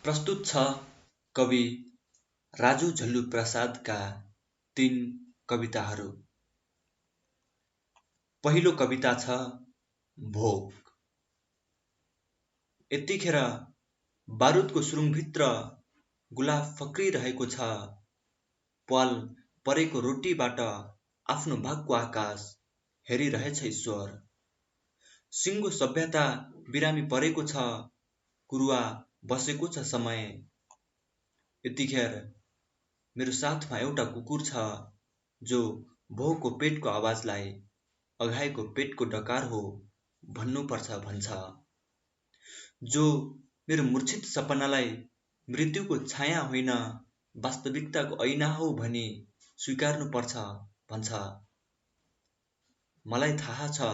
प्रस्तुत छ कवि राजु झल्लु प्रसादका 3 कविताहरू। पहिलो कविता छ भोक। यतिखेर बारुदको सुरुङभित्र गुलाफ फक्रिरहेको छ। प्वाल परेको रोटीबाट आफ्नो भागको आकाश हेरिरहेछ ईश्वर। सिङ्गो सभ्यता बिरामी परेको छ, कुरुवा बसेको छ समय। यतिखेर मेरो साथमा एउटा कुकुर छ जो भोकको पेटको आवाजलाई अघाएको पेटको डकार हो भन्नुपर्छ भन्छ। जो मेरो मूर्छित सपनालाई मृत्युको छाया होइन वास्तविकताको ऐना हो भनी स्वीकार्नुपर्छ भन्छ। मलाई थाहा छ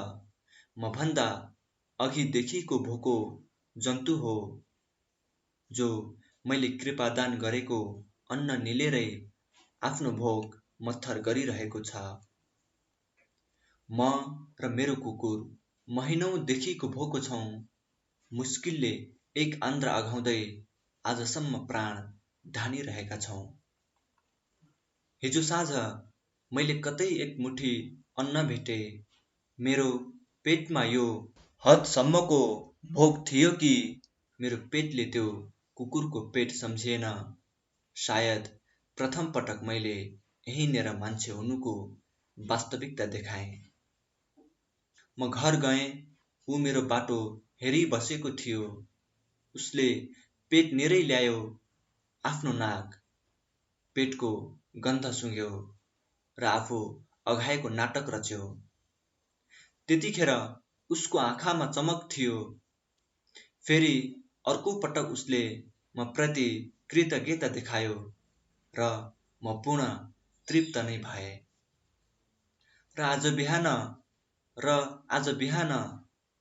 म भन्दा अघिदेखिको भोको जन्तु हो जो मैले कृपादान गरेको अन्न निलेरै आफ्नो भोक मत्थर गरिरहेको छ। म र मेरो कुकुर महिनौदेखिको भोको छौँ। मुस्किलले एक आन्द्रा अघाउँदै आजसम्म प्राण धानिरहेका छौँ। हिजो साँझ मैले कतै एक मुठी अन्न भेटे। मेरो पेटमा यो हदसम्मको भोक थियो कि मेरो पेटले त्यो कुकुरको पेट सम्झिएन। सायद प्रथम पटक मैले यहीँनेर मान्छे हुनुको वास्तविकता देखाएँ। म घर गएँ, ऊ मेरो बाटो हेरिबसेको थियो। उसले पेट नेरै ल्यायो, आफ्नो नाक पेटको गन्ध सुँघ्यो र आफू अघाएको नाटक रच्यो। त्यतिखेर उसको आँखामा चमक थियो। फेरि अर्को पटक उसले म प्रति कृतज्ञता देखायो र म पूर्ण तृप्त नै भएँ। र आज बिहान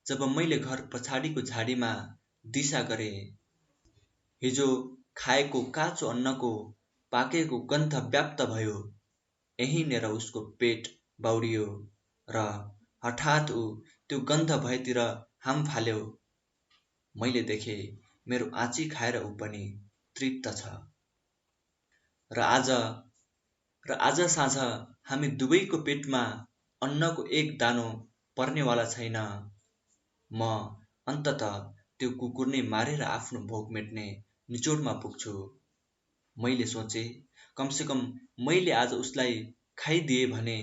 जब मैले घर पछाडिको झाडीमा दिशा गरेँ, हिजो खाएको काँचो अन्नको पाकेको गन्ध व्याप्त भयो। यहीँनेर उसको पेट बाउरियो र हठात ऊ त्यो गन्ध भएतिर हाम फाल्यो। मैले देखेँ मेरो आँची खाएर ऊ पनि तृप्त छ। र आज साँझ हामी दुवैको पेटमा अन्नको एक दानो पर्नेवाला छैन। म अन्ततः त्यो कुकुर नै मारेर आफ्नो भोक मेट्ने निचोडमा पुग्छु। मैले सोचेँ, कमसेकम मैले आज उसलाई खाइदिएँ भने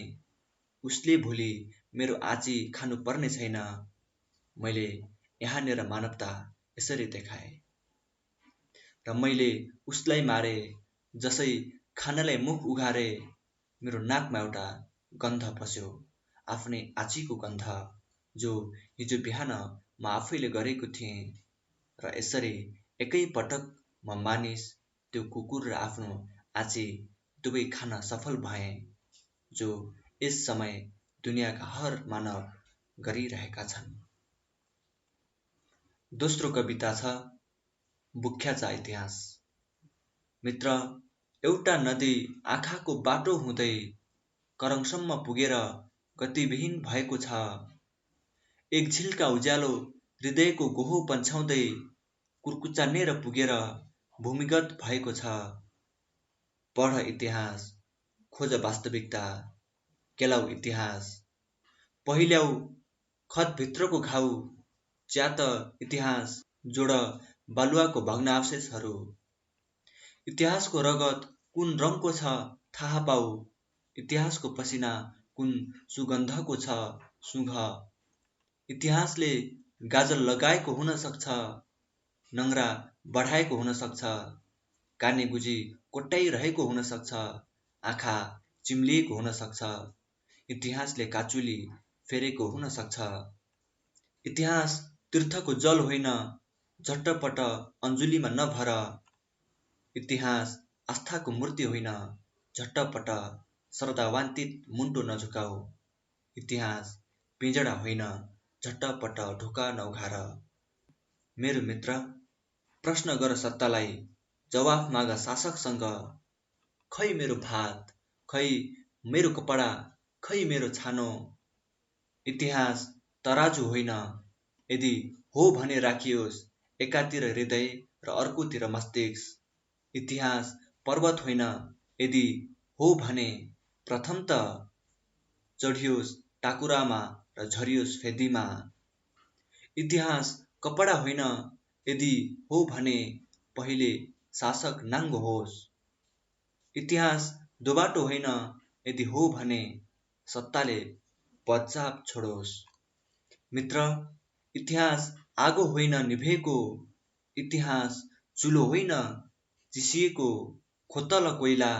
उसले भोलि मेरो आँची खानु पर्ने छैन। मैले यहाँनेर मानवता यसरी देखाएँ। र मैले उसलाई मारे जसै खानलाई मुख उघारे मेरो नाकमा एउटा गन्ध पस्यो, आफ्नै आँचीको गन्ध, जो हिजो बिहान म आफैले गरेको थिएँ। र यसरी एकै पटक म मानिस, त्यो कुकुर र आफ्नो आँची दुवै खान सफल भएँ, जो यस समय दुनियाँका हर मानव गरिरहेका छन्। दोस्रो कविता छ बुख्याचा इतिहास। मित्र, एउटा नदी आँखाको बाटो हुँदै करङसम्म पुगेर गतिविहीन भएको छ। एक झिल्का उज्यालो हृदयको गोहो पन्छाउँदै कुर्कुच्चानेर पुगेर भूमिगत भएको छ। पढ इतिहास, खोज वास्तविकता, केलाऊ इतिहास, पहिल्याऊ खतभित्रको घाउ, च्यात इतिहास, जोड बालुवाको भग्नावशेषहरू। इतिहासको रगत कुन रङको छ थाहा पाऊ, इतिहासको पसिना कुन सुगन्धको छ सुँघ। इतिहासले गाजल लगाएको हुन सक्छ, नङ्ग्रा बढाएको हुन सक्छ, काने गुजी कोट्याइरहेको हुन सक्छ, आँखा चिम्लिएको हुन सक्छ, इतिहासले काचुली फेरेको हुन सक्छ। इतिहास तीर्थको जल होइन, झट्टपट अञ्जुलीमा नभर। इतिहास आस्थाको मूर्ति होइन, झट्टपट श्रद्धावान्वित मुन्टो नझुकाऊ। इतिहास पिँजडा होइन, झट्टपट ढोका नउघार। मेरो मित्र, प्रश्न गर सत्तालाई, जवाफ माग शासकसँग। खै मेरो भात, खै मेरो कपडा, खै मेरो छानो। इतिहास तराजु होइन, यदि हो भने राखियोस् एकातिर हृदय र अर्कोतिर मस्तिष्क। इतिहास पर्वत होइन, यदि हो भने प्रथम त चढियोस् टाकुरामा र झरियोस् फेदीमा। इतिहास कपडा होइन, यदि हो भने पहिले शासक नाङ्गो होस्। इतिहास दोबाटो होइन, यदि हो भने सत्ताले बदचाप छोडोस्। मित्र, इतिहास आगो होइन निभेको, इतिहास चुलो होइन चिसिएको। खोतल कोइला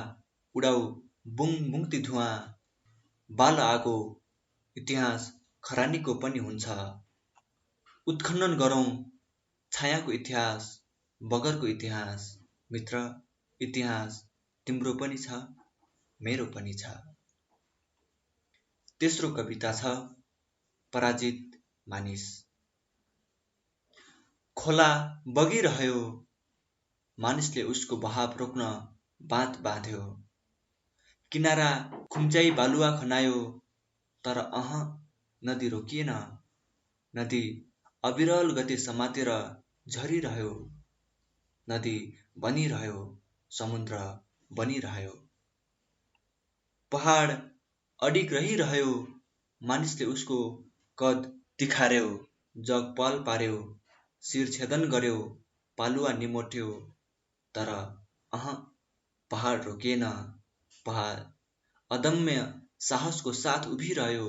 उडाउ बुङ बुङ्ती धुवाँ, बाल आगो। इतिहास खरानीको पनि हुन्छ। उत्खनन गरौँ छायाको इतिहास, बगरको इतिहास। मित्र, इतिहास तिम्रो पनि छ, मेरो पनि छ। तेस्रो कविता छ पराजित मानिस। खोला बगिरह्यो, मानिसले उसको बहाव रोक्न बाँध बाँध्यो। किनारा खुम्चाई बालुवा खनायो, तर नदी रोकिएन। नदी अविरल गति समातेर झरिरह्यो। नदी बनिरह्यो, समुद्र बनिरह्यो। पहाड अडिग रहिरह्यो, मानिसले उसको कद तिखार्यो। जग पाल पार्यो, शिर छेदन गर्यो, पालुवा निमोट्यो। तर पहाड रोकिएन। पहाड अदम्य साहसको साथ उभिरह्यो।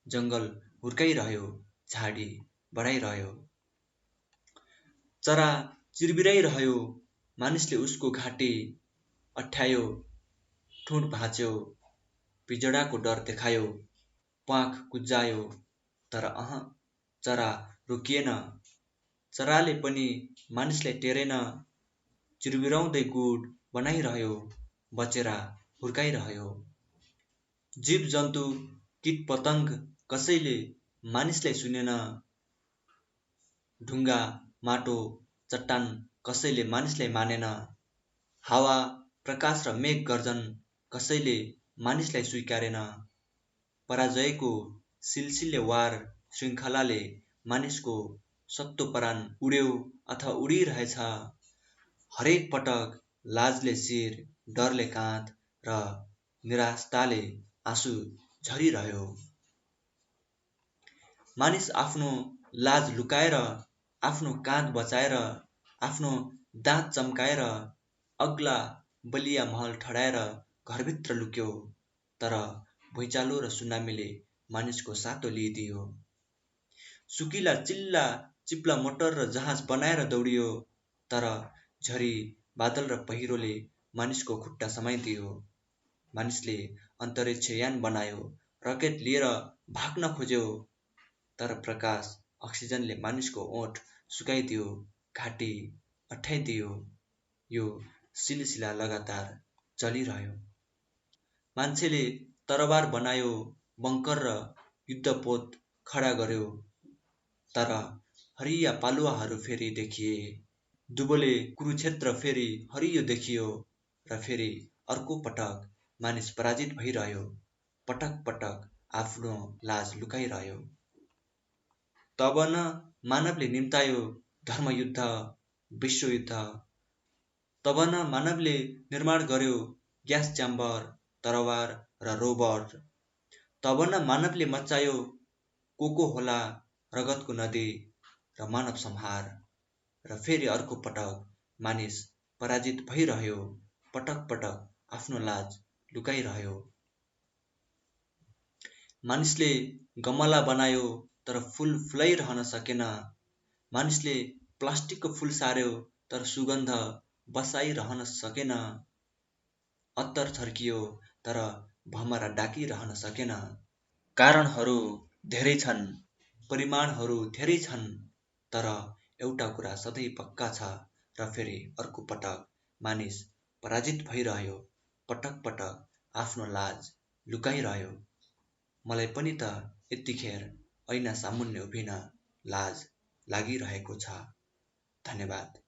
जङ्गल हुर्काइरह्यो, झाडी बढाइरह्यो। चरा चिरबिराइरह्यो, मानिसले उसको घाँटी अठ्यायो। ठुँड भाँच्यो, पिजडाको डर देखायो। प्वाँख कुज्जायो, तर चरा रोकिएन। चराले पनि मानिसलाई टेरेन। चिरबिराउँदै गुड बनाइरह्यो, बचेरा हुर्काइरह्यो। जीव जन्तु कीट पतङ्ग कसैले मानिसलाई सुनेन। ढुङ्गा माटो चट्टान कसैले मानिसलाई मानेन। हावा प्रकाश र मेघ गर्जन कसैले मानिसलाई स्वीकारेन। पराजयको सिलसिले वार श्रृङ्खलाले मानिसको सत्तो परान उड्यो अथवा उडिरहेछ। हरेक पटक लाजले शिर, डरले काँध र निराशताले आँसु झरिरह्यो। मानिस आफ्नो लाज लुकाएर, आफ्नो काँध बचाएर, आफ्नो दाँत चम्काएर, अग्ला बलिया महल ठडाएर घरभित्र लुक्यो। तर भुइँचालो र सुनामीले मानिसको सातो लिइदियो। सुकिला चिल्ला चिप्ला मोटर र जहाज बनाएर दौडियो। तर झरी बादल र पहिरोले मानिसको खुट्टा समाइदियो। मानिसले अन्तरिक्ष यान बनायो, रकेट लिएर भाग्न खोज्यो। तर प्रकाश अक्सिजनले मानिसको ओठ सुकाइदियो, घाँटी अठ्याइदियो। यो सिलसिला लगातार चलिरह्यो। मान्छेले तरबार बनायो, बङ्कर र युद्धपोत खडा गर्यो। तर हरिया पालुवाहरू फेरि देखिए। दुबोले कुरुक्षेत्र फेरि हरियो देखियो। र फेरि अर्को पटक मानिस पराजित भइरह्यो, पटक पटक आफ्नो लाज लुकाइरह्यो। तब न मानवले निम्तायो धर्मयुद्ध, विश्वयुद्ध। तब न मानवले निर्माण गर्यो ग्यास च्याम्बर, तरबार र रोबोट। तब न मानवले मच्चायो कोको-होला, रगतको नदी र मानव संहार। र फेरि अर्को पटक मानिस पराजित भइरह्यो, पटक पटक आफ्नो लाज लुकाइरह्यो। मानिसले गमला बनायो, तर फुल फुलाइरहन सकेन। मानिसले प्लास्टिकको फुल सार्यो, तर सुगन्ध बसाइरहन सकेन। अत्तर छर्कियो, तर भमरा डाकिरहन सकेन। कारणहरू धेरै छन्, परिमाणहरू धेरै छन्, तर एउटा कुरा सधैँ पक्का छ। र फेरि अर्को पटक मानिस पराजित भइरह्यो, पटक पटक आफ्नो लाज लुकाइरह्यो। मलाई पनि त यतिखेर ऐना सामुन्ने उभिन लाज लागिरहेको छ। धन्यवाद।